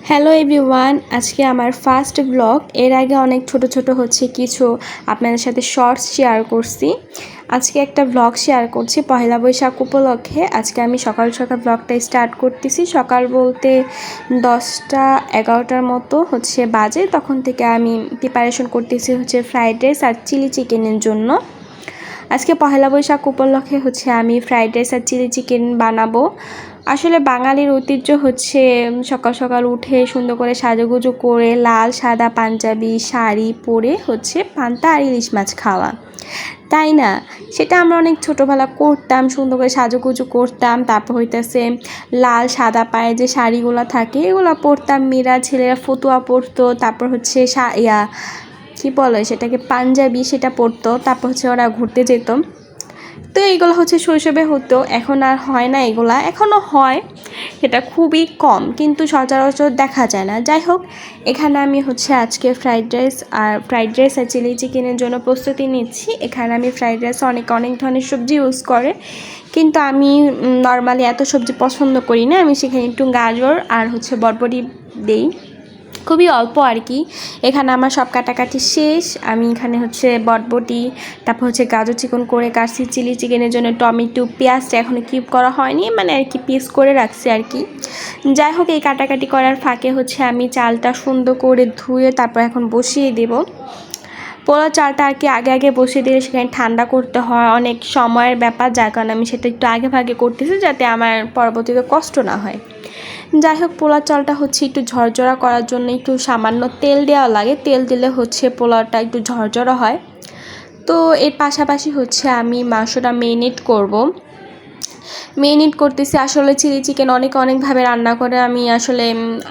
Hello everyone, আজকে আমার first blog. এর আগে অনেক ছোট ছোট কিছু আপনাদের সাথে শর্টস শেয়ার করছি। আজকে একটা ব্লগ শেয়ার করছি পহেলা বৈশাখ উপলক্ষে। আজকে আমি সকাল সকাল ব্লগটা স্টার্ট করতেছি। সকাল বলতে 10টা-11টার মতো বাজে। তখন থেকে আমি প্রিপারেশন করতেছি ফ্রাইড রাইস আর চিলি চিকেনের জন্য। আজকে পহেলা বৈশাখ উপলক্ষে আমি ফ্রাইড রাইস আর চিলি চিকেন বানাবো। আসলে বাঙালির ঐতিহ্য সকাল সকাল উঠে সুন্দর করে সাজুগুজু করে লাল সাদা পাঞ্জাবি শাড়ি পরে পান্তা আর ইলিশ মাছ খাওয়া, তাই না? সেটা আমরা অনেক ছোটোবেলা করতাম, সুন্দর করে সাজুগুজু করতাম। তারপর লাল সাদা পায়ে যে শাড়িগুলো থাকে এগুলো পরতাম, মেয়েরা ছেলেরা ফতুয়া পরতো। তারপর কি বলে সেটাকে, পাঞ্জাবি, সেটা পরতো। তারপর ওরা ঘুরতে যেত। তো এইগুলো শৈশবে হতো, এখন আর হয় না। এগুলা এখনও হয়, এটা খুবই কম, কিন্তু সচরাচর দেখা যায় না। যাই হোক, এখানে আমি আজকে ফ্রাইড রাইস আর চিলি চিকেনের জন্য প্রস্তুতি নিচ্ছি। এখানে আমি ফ্রাইড রাইস অনেক ধরনের সবজি ইউজ করে, কিন্তু আমি নর্মালি এত সবজি পছন্দ করি না। আমি সেখানে একটু গাজর আর বরবটি দিই, খুবই অল্প আর কি। এখানে আমার সব কাটাকাটি শেষ। আমি এখানে বরবটি, তারপর গাজর চিকন করে কাটছি। চিলি চিকেনের জন্য টমেটো পেঁয়াজটা এখনও কিউব করা হয়নি, মানে আর কি পিস করে রাখছি আর কি। যাই হোক, এই কাটাকাটি করার ফাঁকে আমি চালটা সুন্দর করে ধুয়ে তারপর এখন বসিয়ে দেব। পোলাও চালটা আর কি আগে বসিয়ে দিলে সেখানে ঠান্ডা করতে হয়, অনেক সময়ের ব্যাপার, যার কারণে আমি সেটা একটু আগে ভাগে করতেছি যাতে আমার পরবর্তীতে কষ্ট না হয়। যাই হোক, পোলাও চালটা একটু ঝরঝরা করার জন্য একটু সামান্য তেল দেওয়া লাগে। তেল দিলে পোলাওটা একটু ঝরঝরা হয়। তো এর পাশাপাশি আমি মাংসটা মেরিনেট করতেছি। আসলে চিলি চিকেন অনেকভাবে রান্না করে। আমি আসলে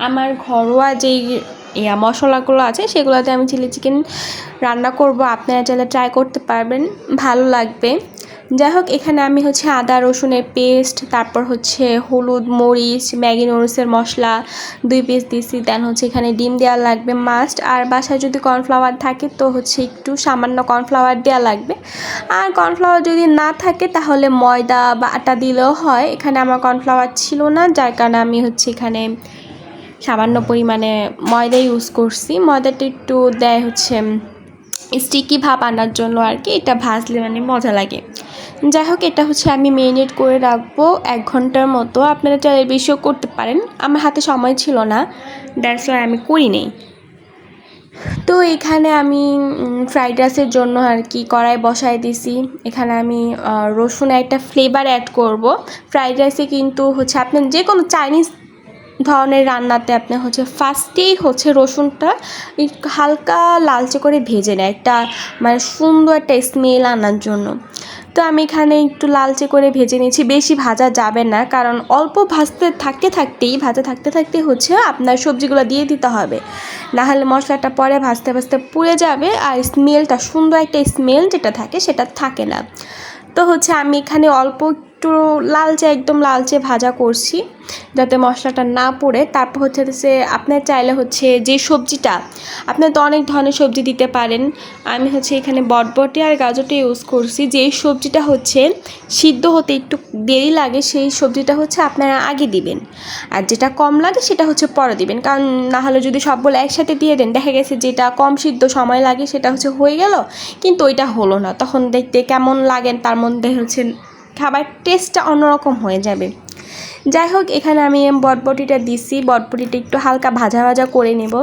আমার ঘরোয়া যেই মশলাগুলো আছে সেগুলোতে আমি চিলি চিকেন রান্না করব। আপনারা চাইলে ট্রাই করতে পারবেন, ভালো লাগবে। যাই হোক, এখানে আমি আদা রসুনের পেস্ট, তারপর হলুদ মরিচ ম্যাগি নুডলসের মশলা 2 পিস দিছি। দেন এখানে ডিম দেওয়া লাগবে মাস্ট। আর বাসায় যদি কর্নফ্লাওয়ার থাকে তো একটু সামান্য কর্নফ্লাওয়ার দেওয়া লাগবে। আর কর্নফ্লাওয়ার যদি না থাকে তাহলে ময়দা বা আটা দিলেও হয়। এখানে আমার কর্নফ্লাওয়ার ছিল না, যার কারণে আমি এখানে সামান্য পরিমাণে ময়দা ইউজ করছি। ময়দাটা একটু দেয় স্টিকি ভাব আনার জন্য আর কি, এটা ভাজলে মজা লাগে। যাই হোক, এটা আমি মেরিনেট করে রাখবো 1 ঘন্টার মতো। আপনারা চাইলে বেশিও করতে পারেন, আমার হাতে সময় ছিল না, দ্যাটস ওয়াই আমি করি নেই। তো এখানে আমি ফ্রাইড রাইসের জন্য আর কি কড়াই বসাই দিছি। এখানে আমি রসুনের একটা ফ্লেভার অ্যাড করব। ফ্রাইড রাইসে কিন্তু আপনি যে কোনো চাইনিজ ধরনের রান্নাতে আপনি ফার্স্টেই রসুনটা একটু হালকা লালচে করে ভেজে নেয়, একটা সুন্দর একটা স্মেল আনার জন্য। তো আমি এখানে একটু লালচে করে ভেজে নিয়েছি, বেশি ভাজা যাবে না, কারণ অল্প ভাজতে থাকতেই আপনার সবজিগুলো দিয়ে দিতে হবে, নাহলে মশলাটা পরে ভাজতে পুড়ে যাবে আর স্মেলটা, সুন্দর একটা স্মেল যেটা থাকে সেটা থাকে না। তো আমি এখানে অল্প একটু একদম লালচে ভাজা করছি যাতে মশলাটা না পড়ে। তারপর আপনার চাইলে যে সবজিটা, আপনার তো অনেক ধরনের সবজি দিতে পারেন। আমি এখানে বরবটি আর গাজরটা ইউজ করছি। যেই সবজিটা সিদ্ধ হতে একটু দেরি লাগে সেই সবজিটা আপনারা আগে দিবেন, আর যেটা কম লাগে সেটা পরে দিবেন। কারণ না হলে যদি সবগুলো একসাথে দিয়ে দেন, দেখা গেছে যেটা কম সিদ্ধ সময় লাগে সেটা হয়ে গেল, কিন্তু ওইটা হলো না, তখন দেখতে কেমন লাগেন, তার মধ্যে খাবার টেস্টটা অন্যরকম হয়ে যাবে। যাই হোক, এখানে আমি বরবটিটা দিছি, বরবটিটা একটু হালকা ভাজা করে নেব।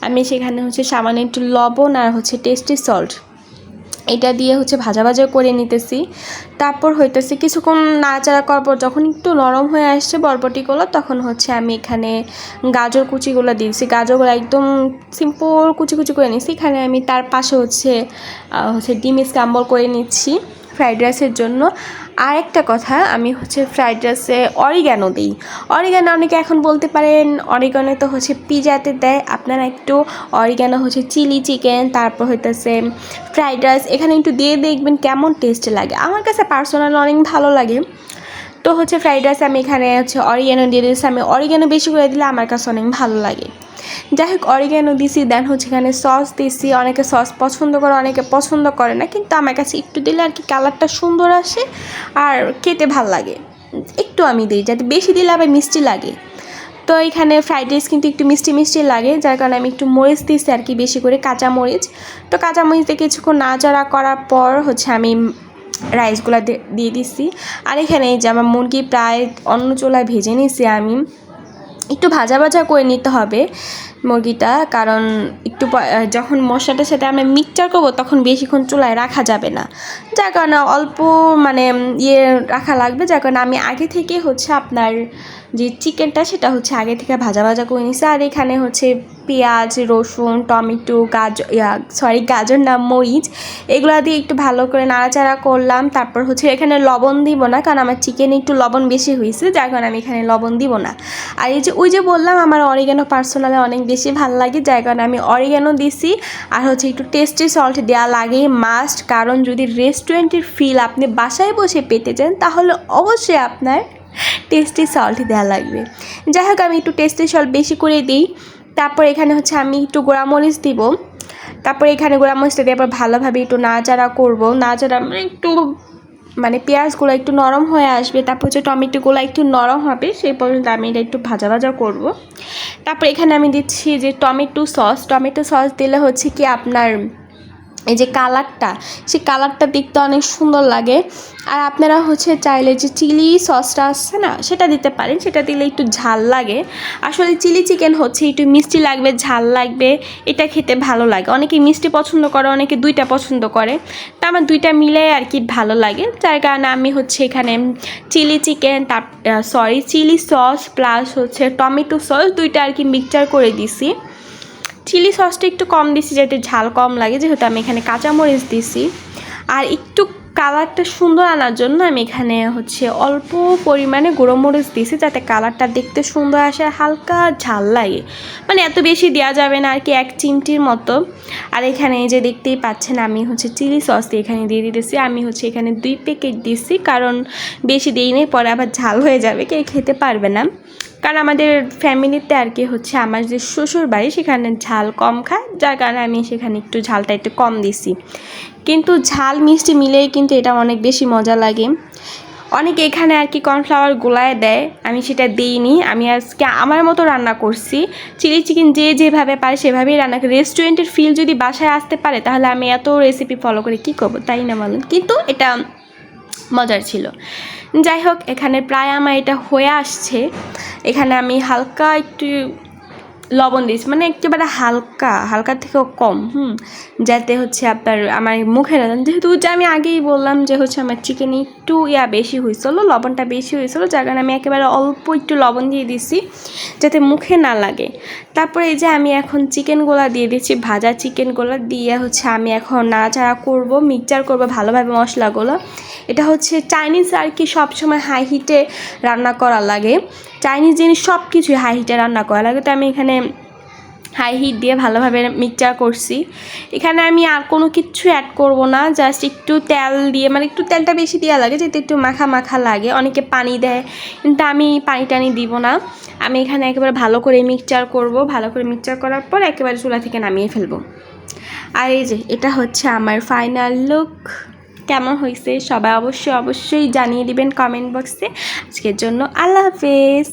আমি সেখানে সামান্য একটু লবণ আর টেস্টি সল্ট এটা দিয়ে ভাজা করে নিতেছি। তারপর কিছুক্ষণ নাড়াচাড়া করার পর যখন একটু নরম হয়ে আসছে বরবটিগুলো, তখন আমি এখানে গাজর কুচিগুলো দিয়েছি। গাজরগুলো একদম সিম্পল কুচি করে নিচ্ছি। এখানে আমি তার পাশে ডিম স্ক্র্যাম্বল করে নিচ্ছি ফ্রাইড রাইসের জন্য। আর একটা কথা, আমি ফ্রাইড রাইসে অরিগ্যানো দিই। অরিগ্যানো অনেকে এখন বলতে পারেন অরিগ্যানো তো পিজাতে দেয়, আপনারা একটু অরিগ্যানো চিলি চিকেন, তারপর ফ্রাইড রাইস এখানে একটু দিয়ে দেখবেন কেমন টেস্ট লাগে। আমার কাছে পার্সোনালি অনেক ভালো লাগে। তো ফ্রাইড রাইস আমি এখানে অরিগ্যানো দিয়ে দিয়েছি। আমি অরিগ্যানো বেশি করে দিলে আমার কাছে অনেক ভালো লাগে। যাই হোক, অরিগ্যানো দিছি। দেন এখানে সস দিছি। অনেকে সস পছন্দ করে, অনেকে পছন্দ করে না, কিন্তু আমার কাছে একটু দিলে আর কি কালারটা সুন্দর আসে আর খেতে ভাল লাগে। একটু আমি দিই, যাতে বেশি দিলে আবার মিষ্টি লাগে। তো এখানে ফ্রাইড রাইস কিন্তু একটু মিষ্টি মিষ্টি লাগে, যার কারণে আমি একটু মরিচ দিচ্ছি আর কি, বেশি করে কাঁচা মরিচ। তো কাঁচা মরিচ দিয়ে কিছুক্ষণ নাড়াচাড়া করার পর হচ্ছে আমি রাইসগুলো দিয়ে দিচ্ছি। আর এখানে এই যে আমার মুরগি প্রায় অন্য চুলায় ভেজে নিয়েছি আমি, একটু ভাজা ভাজা করে নিতে হবে মুরগিটা, কারণ একটু যখন মশলাটার সাথে আমরা মিক্সচার করবো তখন বেশিক্ষণ চুলায় রাখা যাবে না, যার কারণে অল্প মানে রাখা লাগবে। যার কারণে আমি আগে থেকে হচ্ছে আপনার যে চিকেনটা সেটা হচ্ছে আগে থেকে ভাজা ভাজা করে নিছি। আর এখানে হচ্ছে পেঁয়াজ, রসুন, টমেটো, গাজর না মরিচ, এগুলো দিয়ে একটু ভালো করে নাড়াচাড়া করলাম। তারপর হচ্ছে এখানে লবণ দিব না, কারণ আমার চিকেনে একটু লবণ বেশি হয়েছে, যার কারণে আমি এখানে লবণ দিব না। আর এই যে ওই যে বললাম আমার অরিগ্যানো পার্সোনালি অনেক বেশি ভালো লাগে, যার কারণে আমি অরিগ্যানো দিছি। আর হচ্ছে একটু টেস্টি সল্ট দেওয়া লাগে মাস্ট, কারণ যদি রেস্টুরেন্টের ফিল আপনি বাসায় বসে পেতে চান তাহলে অবশ্যই আপনার টেস্টি সল্ট দেওয়া লাগবে। যাই হোক আমি একটু টেস্টি সল্ট বেশি করে দিই। তারপর এখানে হচ্ছে আমি একটু গোড়ামরিচ দিব। তারপর এখানে গোড়ামরিচটা দিয়ে আবার ভালোভাবে একটু নাড়াচাড়া করবো, নাড়াচাড়া একটু মানে পেঁয়াজগুলো একটু নরম হয়ে আসবে, তারপর হচ্ছে টমেটোগুলো একটু নরম হবে, সেই পর্যন্ত আমি এটা একটু ভাজা ভাজা করবো। তারপর এখানে আমি দিচ্ছি যে টমেটো সস দিলে হচ্ছে কি আপনার এই যে কালারটা, সেই কালারটা দেখতে অনেক সুন্দর লাগে। আর আপনারা হচ্ছে চাইলে যে চিলি সসটা আছে না সেটা দিতে পারেন, সেটা দিলে একটু ঝাল লাগে। আসলে চিলি চিকেন হচ্ছে একটু মিষ্টি লাগবে, ঝাল লাগবে, এটা খেতে ভালো লাগে। অনেকে মিষ্টি পছন্দ করে, অনেকে দুইটা পছন্দ করে, তা আমার দুইটা মিলে আর কি ভালো লাগে, যার কারণে আমি হচ্ছে এখানে চিলি সস প্লাস হচ্ছে টমেটো সস দুইটা আর কি মিক্সচার করে দিছি। চিলি সসটা একটু কম দিছি যাতে ঝাল কম লাগে, যেহেতু আমি এখানে কাঁচামরিচ দিছি। আর একটু কালারটা সুন্দর আনার জন্য আমি এখানে হচ্ছে অল্প পরিমাণে গুঁড়ো মরিচ দিছি, যাতে কালারটা দেখতে সুন্দর আসে আর হালকা ঝাল লাগে, মানে এত বেশি দেওয়া যাবে না আর কি, 1 চিমটির মতো। আর এখানে এই যে দেখতেই পাচ্ছেন আমি হচ্ছে চিলি সস এখানে দিয়ে দিতেছি। আমি হচ্ছে এখানে 2 প্যাকেট দিছি, কারণ বেশি দিই নেই, পরে আবার ঝাল হয়ে যাবে, কেউ খেতে পারবে না। কারণ আমাদের ফ্যামিলিতে আর কি হচ্ছে আমার যে শ্বশুর বাড়ি সেখানে ঝাল কম খায়, যার কারণে আমি সেখানে একটু ঝালটা একটু কম দিছি। কিন্তু ঝাল মিষ্টি মিলেই কিন্তু এটা অনেক বেশি মজা লাগে। অনেকে এখানে আর কি কর্নফ্লাওয়ার গোলায় দেয়, আমি সেটা দিইনি। আমি আজকে আমার মতো রান্না করছি। চিলি চিকেন যে যেভাবে পারে সেভাবেই রান্না করি। রেস্টুরেন্টের ফিল যদি বাসায় আসতে পারে তাহলে আমি এত রেসিপি ফলো করে কী করবো, তাই না বলুন? কিন্তু এটা মজার ছিল। যাই হোক এখানে প্রায় আমার এটা হয়ে আসছে। এখানে আমি হালকা একটু লবণ দিয়েছি, মানে একেবারে হালকা থেকেও কম, যাতে হচ্ছে আপনার আমার মুখে না, যেহেতু যে আমি আগেই বললাম যে হচ্ছে আমার চিকেনে একটু বেশি হয়েছিলো, লবণটা বেশি হয়েছিলো, যার কারণে আমি একেবারে অল্প একটু লবণ দিয়ে দিছি যাতে মুখে না লাগে। তারপরে এই যে আমি এখন চিকেনগুলো দিয়ে দিচ্ছি, ভাজা চিকেনগুলো দিয়ে হচ্ছে আমি এখন নাড়াচাড়া করব, মিক্সচার করব ভালোভাবে মশলাগুলো। এটা হচ্ছে চাইনিজ আর কি, সবসময় হাই হিটে রান্না করা লাগে। চাইনিজ জিনিস সব কিছুই হাই হিটে রান্না করা লাগে, তো আমি এখানে হাই হিট দিয়ে ভালোভাবে মিক্সচার করছি। এখানে আমি আর কোনো কিছু অ্যাড করব না, জাস্ট একটু তেল দিয়ে, মানে একটু তেলটা বেশি দেওয়া লাগে যাতে একটু মাখা মাখা লাগে। অনেকে পানি দেয়, কিন্তু আমি পানি টানি দিব না। আমি এখানে একেবারে ভালো করে মিক্সচার করব, ভালো করে মিক্সচার করার পর একেবারে চুলা থেকে নামিয়ে ফেলবো। আর এই যে এটা হচ্ছে আমার ফাইনাল লুক। কেমন হয়েছে সবাই অবশ্যই জানিয়ে দিবেন কমেন্ট বক্সে। আজকের জন্য আল্লাহ হাফেজ।